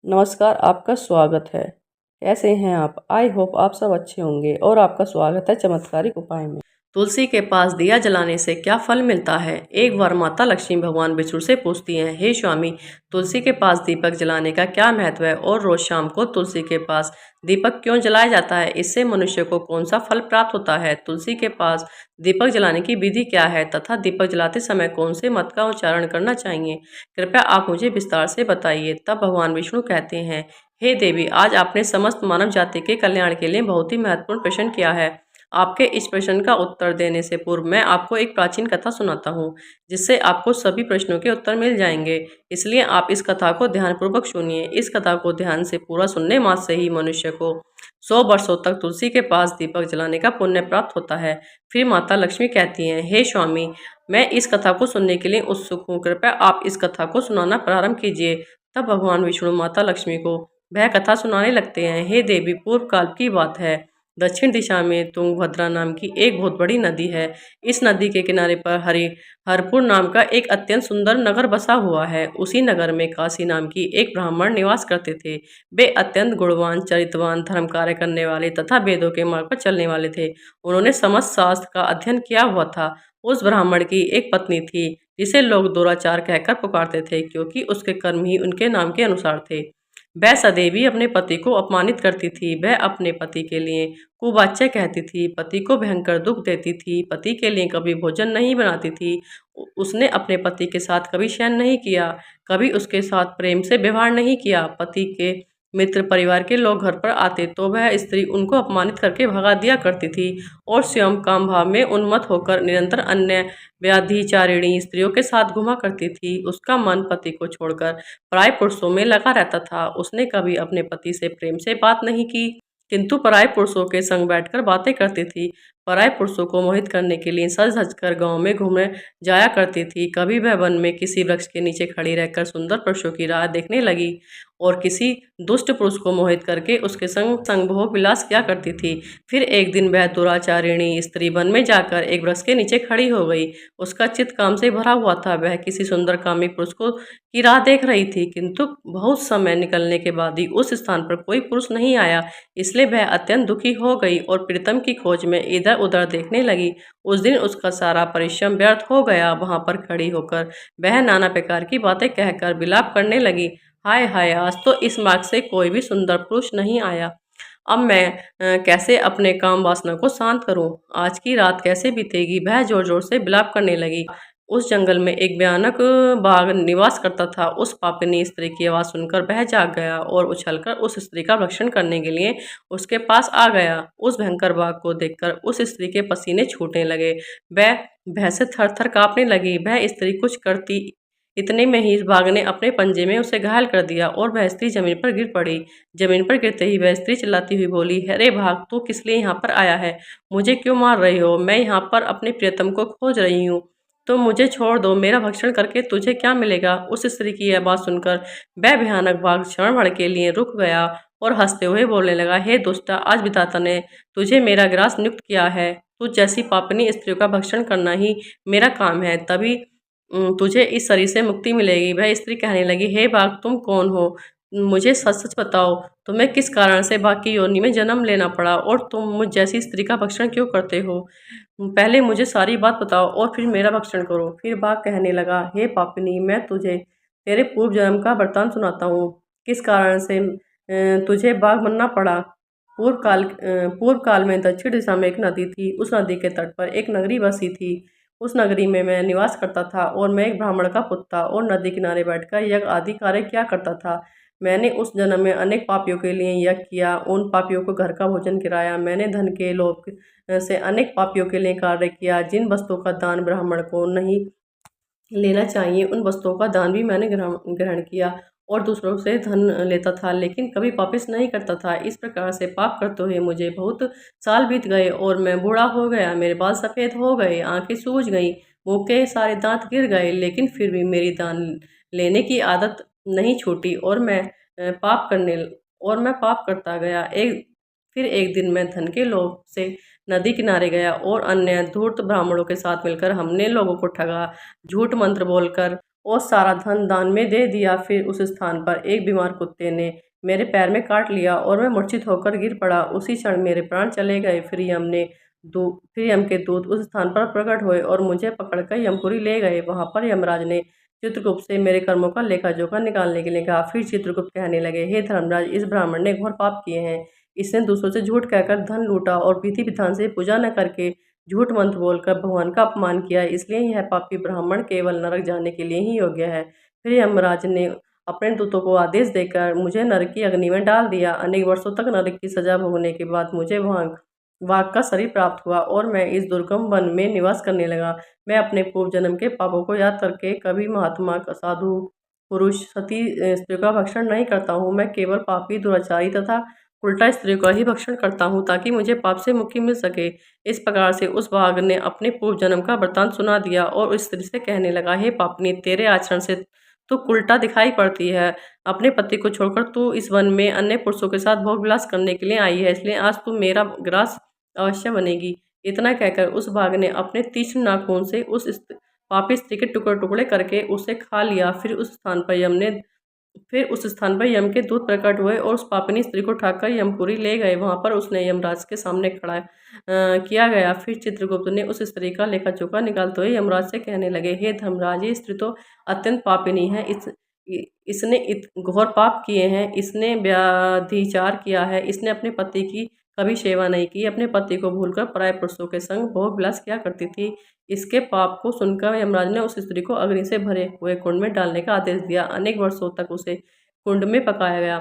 नमस्कार, आपका स्वागत है। कैसे हैं आप? आई होप आप सब अच्छे होंगे और आपका स्वागत है चमत्कारिक उपाय में। तुलसी के पास दिया जलाने से क्या फल मिलता है? एक बार माता लक्ष्मी भगवान विष्णु से पूछती हैं, हे स्वामी, तुलसी के पास दीपक जलाने का क्या महत्व है और रोज शाम को तुलसी के पास दीपक क्यों जलाया जाता है? इससे मनुष्य को कौन सा फल प्राप्त होता है? तुलसी के पास दीपक जलाने की विधि क्या है तथा दीपक जलाते समय कौन से मंत्र का उच्चारण करना चाहिए? कृपया आप मुझे विस्तार से बताइए। तब भगवान विष्णु कहते हैं, हे देवी, आज आपने समस्त मानव जाति के कल्याण के लिए बहुत ही महत्वपूर्ण प्रश्न किया है। आपके इस प्रश्न का उत्तर देने से पूर्व मैं आपको एक प्राचीन कथा सुनाता हूँ, जिससे आपको सभी प्रश्नों के उत्तर मिल जाएंगे। इसलिए आप इस कथा को ध्यानपूर्वक सुनिए। इस कथा को ध्यान से पूरा सुनने मात्र से ही मनुष्य को 100 वर्षों तक तुलसी के पास दीपक जलाने का पुण्य प्राप्त होता है। फिर माता लक्ष्मी कहती हैं, हे स्वामी, मैं इस कथा को सुनने के लिए उत्सुक हूँ। कृपया आप इस कथा को सुनाना प्रारंभ कीजिए। तब भगवान विष्णु माता लक्ष्मी को वह कथा सुनाने लगते हैं। हे देवी, पूर्व काल की बात है। दक्षिण दिशा में तुंगभद्रा नाम की एक बहुत बड़ी नदी है। इस नदी के किनारे पर हरिहरपुर नाम का एक अत्यंत सुंदर नगर बसा हुआ है। उसी नगर में काशी नाम की एक ब्राह्मण निवास करते थे। वे अत्यंत गुणवान, चरित्रवान, धर्म कार्य करने वाले तथा वेदों के मार्ग पर चलने वाले थे। उन्होंने समस्त शास्त्र का अध्ययन किया हुआ था। उस ब्राह्मण की एक पत्नी थी, जिसे लोग दुराचार कहकर पुकारते थे, क्योंकि उसके कर्म ही उनके नाम के अनुसार थे। वह सदैव ही अपने पति को अपमानित करती थी। वह अपने पति के लिए कुवाच्य कहती थी, पति को भयंकर दुख देती थी, पति के लिए कभी भोजन नहीं बनाती थी। उसने अपने पति के साथ कभी शयन नहीं किया, कभी उसके साथ प्रेम से व्यवहार नहीं किया। पति के मित्र परिवार के लोग घर पर आते तो वह स्त्री उनको अपमानित करके भगा दिया करती थी और स्वयं काम भाव में उन्मत्त होकर निरंतर अन्य व्याधिचारिणी स्त्रियों के साथ घुमा करती थी। उसका मन पति को छोड़कर पराये पुरुषों में लगा रहता था। उसने कभी अपने पति से प्रेम से बात नहीं की, किंतु पराये पुरुषों के संग बैठकर बातें करती थी। पराये पुरुषों को मोहित करने के लिए सज धज कर गाँव में घूमने जाया करती थी। कभी वह वन में किसी वृक्ष के नीचे खड़ी रहकर सुंदर पुरुषों की राह देखने लगी और किसी दुष्ट पुरुष को मोहित करके उसके संग संग भोग विलास किया करती थी। फिर एक दिन वह दुराचारिणी स्त्री वन में जाकर एक वृक्ष के नीचे खड़ी हो गई। उसका चित्त काम से भरा हुआ था। वह किसी सुंदर कामी पुरुष को की राह देख रही थी, किंतु बहुत समय निकलने के बाद ही उस स्थान पर कोई पुरुष नहीं आया। इसलिए वह अत्यंत दुखी हो गई और प्रीतम की खोज में इधर उधर देखने लगी। उस दिन उसका सारा परिश्रम व्यर्थ हो गया। वहां पर खड़ी होकर वह नाना प्रकार की बातें कहकर विलाप करने लगी। हाय हाय, आज तो इस मार्ग से कोई भी सुंदर पुरुष नहीं आया। अब मैं कैसे अपने काम वासना को शांत करूं? आज की रात कैसे बीतेगी? वह जोर जोर से विलाप करने लगी। उस जंगल में एक भयानक बाघ निवास करता था। उस पापिनी स्त्री की आवाज़ सुनकर वह जाग गया और उछलकर उस स्त्री का भक्षण करने के लिए उसके पास आ गया। उस भयंकर बाघ को देखकर उस स्त्री के पसीने छूटने लगे। वह भय से थर थर कांपने लगी। वह स्त्री कुछ करती इतने में ही इस बाघ ने अपने पंजे में उसे घायल कर दिया और वह स्त्री जमीन पर गिर पड़ी। जमीन पर गिरते ही वह स्त्री चिल्लाती हुई बोली, अरे बाघ, तू किस लिए यहाँ पर आया है? मुझे क्यों मार रही हो? मैं यहाँ पर अपने प्रियतम को खोज रही हूँ, तो मुझे छोड़ दो। मेरा भक्षण करके तुझे क्या मिलेगा? उस स्त्री की यह बात सुनकर वह भयानक बाघ क्षण भर के लिए रुक गया और हंसते हुए बोलने लगा, हे दुष्टा, आज विधाता ने तुझे मेरा ग्रास नियुक्त किया है। तुझ जैसी पापनी स्त्रियों का भक्षण करना ही मेरा काम है, तभी तुझे इस शरीर से मुक्ति मिलेगी। वह स्त्री कहने लगी, हे बाघ, तुम कौन हो? मुझे सच सच बताओ, तुम्हें किस कारण से बाघ की योनि में जन्म लेना पड़ा और तुम मुझ जैसी स्त्री का भक्षण क्यों करते हो? पहले मुझे सारी बात बताओ और फिर मेरा भक्षण करो। फिर बाघ कहने लगा, हे पापिनी, मैं तुझे तेरे पूर्व जन्म का वृतांत सुनाता हूँ। किस कारण से तुझे बाघ बनना पड़ा। पूर्व काल में दक्षिण दिशा में एक नदी थी। उस नदी के तट पर एक नगरी बसी थी। उस नगरी में मैं निवास करता था और मैं एक ब्राह्मण का पुत्र था और नदी किनारे बैठकर यज्ञ आदि कार्य किया करता था। मैंने उस जन्म में अनेक पापियों के लिए यज्ञ किया, उन पापियों को घर का भोजन कराया। मैंने धन के लोभ से अनेक पापियों के लिए कार्य किया। जिन वस्तुओं का दान ब्राह्मण को नहीं लेना चाहिए, उन वस्तुओं का दान भी मैंने ग्रहण किया और दूसरों से धन लेता था, लेकिन कभी वापस नहीं करता था। इस प्रकार से पाप करते हुए मुझे बहुत साल बीत गए और मैं बूढ़ा हो गया। मेरे बाल सफ़ेद हो गए, आंखें सूज गईं, मुंह के सारे दांत गिर गए, लेकिन फिर भी मेरी दान लेने की आदत नहीं छूटी और मैं पाप करता गया। फिर एक दिन मैं धन के लोभ से नदी किनारे गया और अन्य धूर्त ब्राह्मणों के साथ मिलकर हमने लोगों को ठगा, झूठ मंत्र बोलकर और सारा धन दान में दे दिया। फिर उस स्थान पर एक बीमार कुत्ते ने मेरे पैर में काट लिया और मैं मूर्छित होकर गिर पड़ा। उसी क्षण मेरे प्राण चले गए। फिर यम के दूत उस स्थान पर प्रकट हुए और मुझे पकड़कर यमपुरी ले गए। वहां पर यमराज ने चित्रगुप्त से मेरे कर्मों का लेखा जोखा निकालने के लिए कहा। फिर चित्रगुप्त कहने लगे, हे धर्मराज, इस ब्राह्मण ने घोर पाप किए हैं। इसने दूसरों से झूठ कहकर धन लूटा और विधि विधान से पूजा न करके झूठ मंत्र बोलकर भगवान का अपमान किया। इसलिए यह पापी ब्राह्मण केवल नरक जाने के लिए ही योग्य है। फिर यमराज ने अपने दूतों को आदेश देकर मुझे नरक की अग्नि में डाल दिया। अनेक वर्षों तक नरक की सजा भोगने के बाद मुझे वहां वाघ का शरीर प्राप्त हुआ और मैं इस दुर्गम वन में निवास करने लगा। मैं अपने पूर्व जन्म के पापों को याद करके कभी महात्मा, साधु, पुरुष, सती स्त्रियों का भक्षण नहीं करता हूँ। मैं केवल पापी, दुराचारी तथा उल्टा स्त्रियों का ही भक्षण करता हूँ ताकि मुझे पाप से मुक्ति मिल सके। इस प्रकार से उस बाघ ने अपने पूर्व जन्म का वृतांत सुना दिया और उस स्त्री से कहने लगा, हे पापनी, तेरे आचरण से तू उल्टा दिखाई पड़ती है। अपने पति को छोड़कर तू इस वन में अन्य पुरुषों के साथ भोग विलास करने के लिए आई है, इसलिए आज तू मेरा ग्रास अवश्य बनेगी। इतना कहकर उस बाघ ने अपने तीक्ष्ण नाखून से पापी स्त्री के टुकड़े टुकड़े करके उसे खा लिया। फिर उस स्थान पर यम के दूत प्रकट हुए और उस पापिनी स्त्री को उठाकर यमपुरी ले गए। वहां पर उसने यमराज के सामने खड़ा किया गया। फिर चित्रगुप्त ने उस स्त्री का लेखा जोखा निकालते हुए यमराज से कहने लगे, हे धर्मराज, ये स्त्री तो अत्यंत पापिनी है। इसने घोर पाप किए हैं। इसने व्याभिचार किया है। इसने अपने पति की कभी सेवा नहीं की। अपने पति को भूलकर पराये पुरुषों के संग भोग विलास किया करती थी। इसके पाप को सुनकर यमराज ने उस स्त्री को अग्नि से भरे हुए कुंड में डालने का आदेश दिया। अनेक वर्षों तक उसे कुंड में पकाया गया।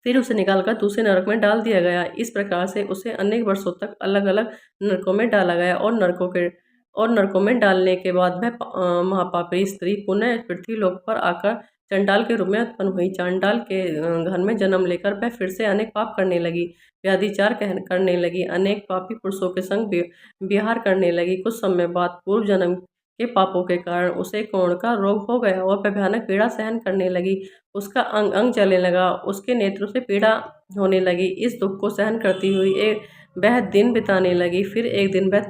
फिर उसे निकालकर दूसरे नरक में डाल दिया गया। इस प्रकार से उसे अनेक वर्षों तक अलग अलग नरकों में डाला गया और नरकों में डालने के बाद वह महापापी स्त्री पुनः पृथ्वीलोक पर आकर चंडाल के रूप में उत्पन्न हुई। चांडाल के घर में जन्म लेकर वह फिर से अनेक पाप करने लगी, व्याभिचार करने लगी, अनेक पापी पुरुषों के संग विहार करने लगी। कुछ समय बाद पूर्व जन्म के पापों के कारण उसे कोढ़ का रोग हो गया और वह भयानक पीड़ा सहन करने लगी। उसका अंग अंग जलने लगा, उसके नेत्रों से पीड़ा होने लगी। इस दुख को सहन करती हुई वह दिन बिताने लगी। फिर एक दिन वह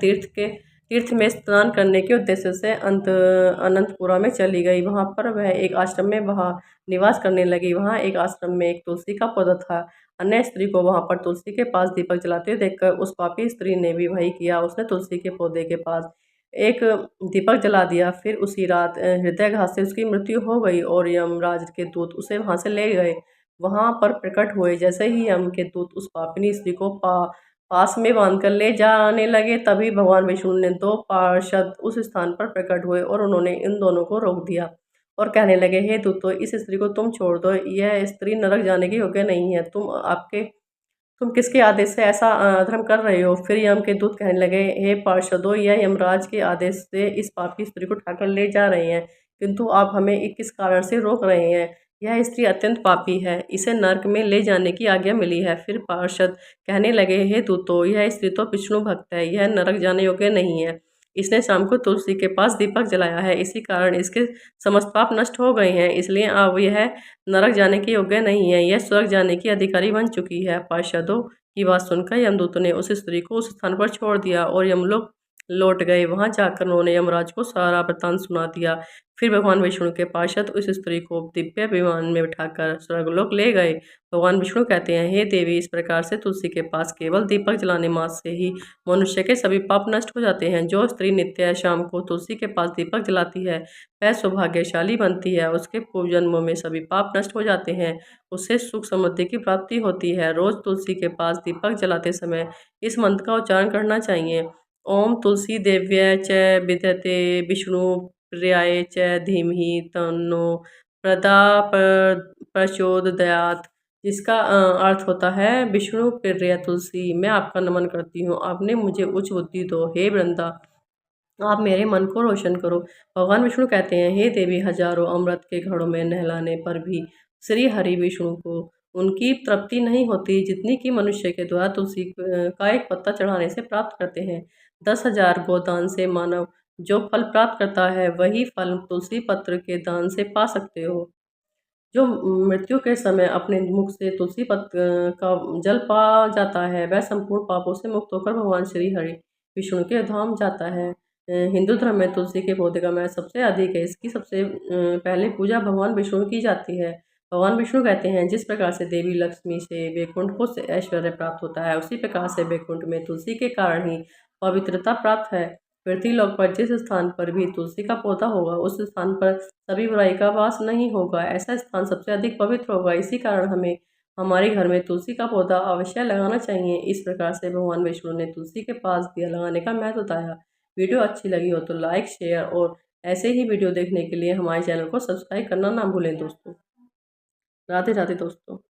तीर्थ में स्नान करने के उद्देश्य से अनंतपुरा में चली गई। वहां पर वह एक आश्रम में वहां निवास करने लगी। वहां एक आश्रम में एक तुलसी का पौधा था। अन्य स्त्री को वहां पर तुलसी के पास दीपक जलाते हुए देखकर उस पापी स्त्री ने भी वही किया। उसने तुलसी के पौधे के पास एक दीपक जला दिया। फिर उसी रात हृदयाघात से उसकी मृत्यु हो गई और यमराज के दूत उसे वहां से ले गए। वहां पर प्रकट हुए। जैसे ही यम के दूत उस पापिनी स्त्री को पास में बांधकर ले जाने लगे, तभी भगवान विष्णु ने दो पार्षद उस स्थान पर प्रकट हुए और उन्होंने इन दोनों को रोक दिया और कहने लगे, हे दूतों, इस स्त्री को तुम छोड़ दो। यह स्त्री नरक जाने की योग्य नहीं है। तुम किसके आदेश से ऐसा अधर्म कर रहे हो? फिर यम के दूत कहने लगे, हे पार्षदों, यह यमराज के आदेश से इस पापी स्त्री को उठाकर ले जा रहे हैं, किंतु आप हमें किस कारण से रोक रहे हैं? यह स्त्री अत्यंत पापी है, इसे नरक में ले जाने की आज्ञा मिली है। फिर पार्षद कहने लगे, हे दूतों, यह स्त्री तो विष्णु भक्त है, यह नरक जाने योग्य नहीं है। इसने शाम को तुलसी के पास दीपक जलाया है, इसी कारण इसके समस्त पाप नष्ट हो गए हैं। इसलिए अब यह नरक जाने के योग्य नहीं है, यह स्वर्ग जाने की अधिकारी बन चुकी है। पार्षदों की बात सुनकर यमदूत ने उस स्त्री को उस स्थान पर छोड़ दिया और यमलोक लौट गए। वहां जाकर उन्होंने यमराज को सारा वृतांत सुना दिया। फिर भगवान विष्णु के पार्षद उस स्त्री को दिव्य विमान में बिठाकर स्वर्गलोक ले गए। भगवान विष्णु कहते हैं, हे देवी, इस प्रकार से तुलसी के पास केवल दीपक जलाने मात्र से ही मनुष्य के सभी पाप नष्ट हो जाते हैं। जो स्त्री नित्य शाम को तुलसी के पास दीपक जलाती है वह सौभाग्यशाली बनती है। उसके पूर्व जन्मों में सभी पाप नष्ट हो जाते हैं। उससे सुख समृद्धि की प्राप्ति होती है। रोज तुलसी के पास दीपक जलाते समय इस मंत्र का उच्चारण करना चाहिए, ओम तुलसी देव्य च विद्यते विष्णु प्रियाय च धीमहि तन्नो प्रचोदयात्, जिसका अर्थ होता है, विष्णु प्रिय तुलसी, मैं आपका नमन करती हूँ, आपने मुझे उच्च बुद्धि दो। हे वृंदा, आप मेरे मन को रोशन करो। भगवान विष्णु कहते हैं, हे देवी, हजारों अमृत के घड़ों में नहलाने पर भी श्री हरि विष्णु को उनकी तृप्ति नहीं होती जितनी कि मनुष्य के द्वारा तुलसी का एक पत्ता चढ़ाने से प्राप्त करते हैं। 10,000 गोदान से मानव जो फल प्राप्त करता है, वही फल तुलसी पत्र के दान से पा सकते हो। जो मृत्यु के समय अपने मुख से तुलसी पत्र का जल पा जाता है, वह संपूर्ण पापों से मुक्त होकर भगवान श्री हरि विष्णु के धाम जाता है। हिंदू धर्म में तुलसी के पौधे का महत्व सबसे अधिक है। इसकी सबसे पहले पूजा भगवान विष्णु की जाती है। भगवान विष्णु कहते हैं, जिस प्रकार से देवी लक्ष्मी से वैकुंठ को से ऐश्वर्य प्राप्त होता है, उसी प्रकार से वैकुंठ में तुलसी के कारण ही पवित्रता प्राप्त है। पृथ्वीलोक पर जिस स्थान पर भी तुलसी का पौधा होगा, उस स्थान पर सभी बुराई का वास नहीं होगा। ऐसा स्थान सबसे अधिक पवित्र होगा। इसी कारण हमें हमारे घर में तुलसी का पौधा अवश्य लगाना चाहिए। इस प्रकार से भगवान विष्णु ने तुलसी के पास दिया लगाने का महत्व बताया। वीडियो अच्छी लगी हो तो लाइक, शेयर और ऐसे ही वीडियो देखने के लिए हमारे चैनल को सब्सक्राइब करना ना भूलें दोस्तों। राधे राधे दोस्तों।